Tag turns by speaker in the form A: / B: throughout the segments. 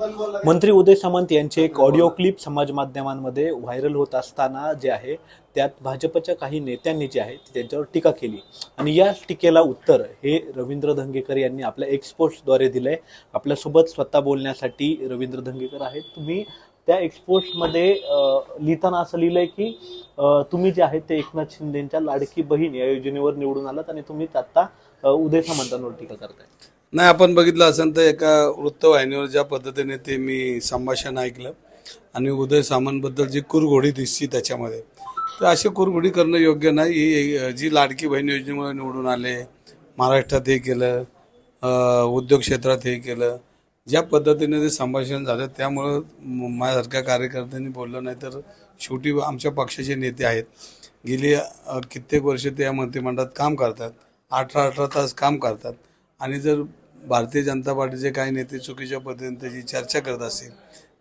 A: मंत्री उदय सामंत यांचे एक ऑडिओ क्लिप समाज माध्यमांमध्ये व्हायरल होत असताना जे आहे त्यात भाजपच्या काही नेत्यांनी जे आहे त्यांच्यावर टीका केली आणि या टीकेला उत्तर हे रवींद्र धंगेकर यांनी आपल्या एक्सपोस्टद्वारे दिलंय। आपल्यासोबत स्वतः बोलण्यासाठी रवींद्र धंगेकर आहेत। तुम्ही त्या एक्सपोस्टमध्ये लिहिताना असं लिहिलंय की तुम्ही जे आहे ते एकनाथ शिंदेंच्या लाडकी बहीण या योजनेवर निवडून आलात आणि तुम्ही आता उदय सामंतांवर टीका करताय।
B: नाही, आपण बघितलं असेल तर एका वृत्तवाहिनीवर ज्या पद्धतीने ते मी संभाषण ऐकलं आणि उदय सामंतबद्दल जी कुरघोडी दिसती त्याच्यामध्ये, तर अशी कुरघोडी करणं योग्य नाही। ही जी लाडकी बहीण योजनेमुळे निवडून आले, महाराष्ट्रात हे केलं, उद्योग क्षेत्रात हे केलं, ज्या पद्धतीने ते संभाषण झालं त्यामुळं माझ्यासारख्या कार्यकर्त्यांनी बोललं नाही। तर शेवटी आमच्या पक्षाचे नेते आहेत, गेली कित्येक वर्ष ते या मंत्रिमंडळात काम करतात, 18 तास काम करतात आणि जर भारतीय जनता पार्टीचे काही नेते चुकीच्या पद्धतीने त्याची चर्चा करत असतील,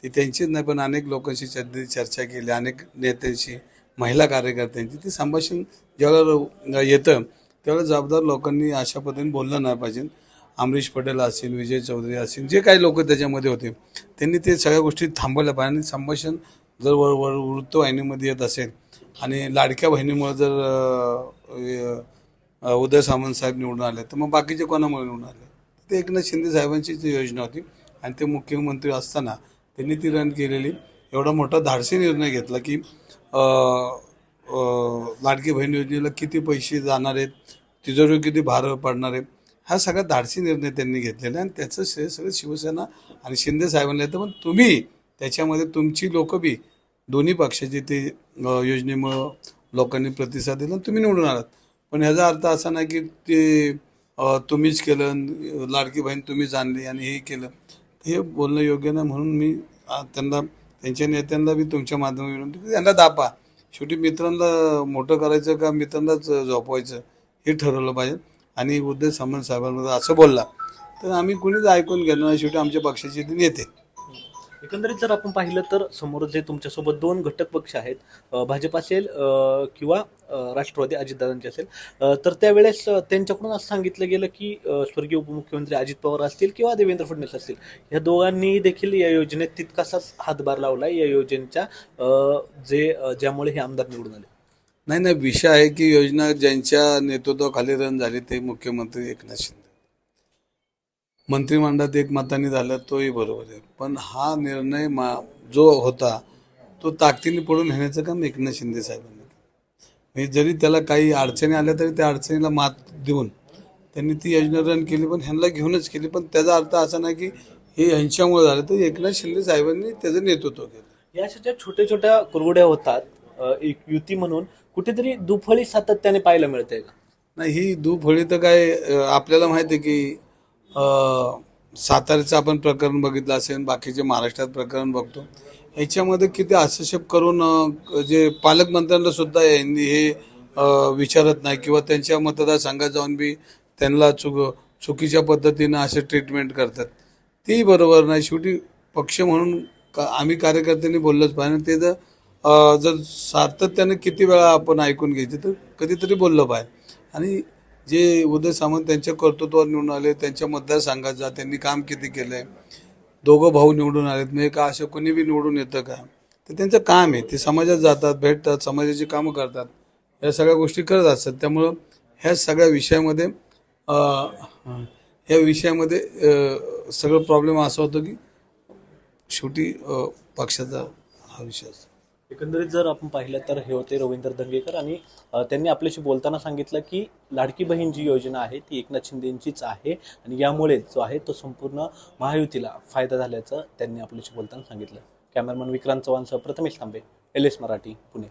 B: ती त्यांचीच नाही पण अनेक लोकांशी चर्चा केली, अनेक नेत्यांशी, महिला कार्यकर्त्यांची, ती संभाषण ज्यावेळेला येतं त्यावेळेला जबाबदार लोकांनी अशा पद्धतीने बोललं नाही पाहिजे। अमरीश पटेल असतील, विजय चौधरी असतील, जे काही लोक त्याच्यामध्ये होते त्यांनी ते सगळ्या गोष्टी थांबवल्या पाहिजे। आणि संभाषण जर वृत्तवाहिनीमध्ये येत असेल आणि लाडक्या बहिणीमुळे जर उदय सामंत साहेब निवडून आले तर मग बाकीचे कोणामुळे निवडून आले? ते एकनाथ शिंदे साहेबांची जी योजना होती आणि ते मुख्यमंत्री असताना त्यांनी ती रन केलेली। एवढा मोठा धाडसी निर्णय घेतला की लाडकी बहीण योजनेला किती पैसे जाणार आहेत, तिजोरी किती भार पडणार आहे, हा सगळा धाडसी निर्णय त्यांनी घेतलेला आहे आणि त्याचं श्रेय सगळं शिवसेना आणि शिंदे साहेबांना येतं। पण तुम्ही त्याच्यामध्ये तुमची लोक बी दोन्ही पक्षाची ते योजनेमुळं लोकांनी प्रतिसाद दिला आणि तुम्ही निवडून आलात। पण ह्याचा अर्थ असा नाही की ते तुम्हीच केलं, लाडकी बहीण तुम्हीच आणली आणि हे केलं, हे बोलणं योग्य नाही। म्हणून मी त्यांना, त्यांच्या नेत्यांना बी तुमच्या माध्यमातून त्यांना दापा, शेवटी मित्रांना मोठं करायचं का मित्रांनाच झोपवायचं हे ठरवलं पाहिजे। आणि उदय सामंत साहेबांना असं बोलला तर आम्ही कुणीच ऐकून घेणार नाही, शेवटी आमच्या पक्षाचे ते नेते।
A: एकंदरीत जर आपण पाहिलं तर समोर जे तुमच्यासोबत दोन घटक पक्ष आहेत, भाजप असेल किंवा राष्ट्रवादी अजितदादांचे असेल, तर त्यावेळेस त्यांच्याकडून असं सांगितलं गेलं की स्वर्गीय उपमुख्यमंत्री अजित पवार असतील किंवा देवेंद्र फडणवीस असतील, या दोघांनी देखील या योजनेत तितकासाच हातभार लावला या योजनेच्या, ज्यामुळे हे आमदार निवडून आले।
B: नाही, विषय आहे की योजना ज्यांच्या नेतृत्वाखाली रन झाली ते मुख्यमंत्री एकनाथ शिंदे, मंत्रिमंडळात एक मताने झालं तोही बरोबर आहे। पण हा निर्णय जो होता तो ताकदीने पडून नेण्याचं काम एकनाथ शिंदे साहेबांनी केलं। जरी त्याला काही अडचणी आल्या तरी त्या अडचणीला मात देऊन त्यांनी ती योजना रन केली, पण ह्यांना घेऊनच केली। पण त्याचा अर्थ असा नाही की हे ह्यांच्यामुळे झालं, तर एकनाथ शिंदे साहेबांनी त्याचं नेतृत्व केलं।
A: या अशा छोट्या छोट्या कुरघोड्या होतात, एक युती म्हणून कुठेतरी दुफळी सातत्याने पाहायला मिळते का?
B: नाही, ही दुफळी तर काय, आपल्याला माहिती आहे की साताऱ्याचं आपण प्रकरण बघितलं असेल, बाकीचे महाराष्ट्रात प्रकरण बघतो, ह्याच्यामध्ये किती हस्तक्षेप करून जे पालकमंत्र्यांना सुद्धा यांनी हे विचारत नाही किंवा त्यांच्या मतदारसंघात जाऊन बी त्यांना चुकीच्या पद्धतीनं असे ट्रीटमेंट करतात, तेही बरोबर नाही। शेवटी पक्ष म्हणून आम्ही कार्यकर्त्यांनी बोललंच पाहिजे। ते जर सातत्यानं किती वेळा आपण ऐकून घ्यायचे तर कधीतरी बोललं पाहिजे। आणि जे उदय सामंत त्यांच्या कर्तृत्वावर निवडून आले, त्यांच्या मतदारसंघात जा, त्यांनी काम किती केलंय, दोघं भाऊ निवडून आलेत, म्हणजे का असं कोणी बी निवडून येतं का? तर त्यांचं काम आहे, ते समाजात जातात, भेटतात, समाजाची कामं करतात, या सगळ्या गोष्टी करत असतात। त्यामुळं ह्या सगळ्या विषयामध्ये सगळं प्रॉब्लेम असा होतो की शेवटी पक्षाचा हा विषय असतो।
A: एकंदरीत जर आपण पाहिलं तर हे होते रवींद्र धंगेकर आणि त्यांनी आपल्याशी बोलताना सांगितलं की लाडकी बहीण जी योजना आहे ती एकनाथ शिंदेंचीच आहे आणि यामुळे जो आहे तो संपूर्ण महायुतीला फायदा झाल्याचं त्यांनी आपल्याशी बोलताना सांगितलं। कॅमेरामन विक्रांत चव्हाणसह प्रथमेश तांबे, LS मराठी, पुणे।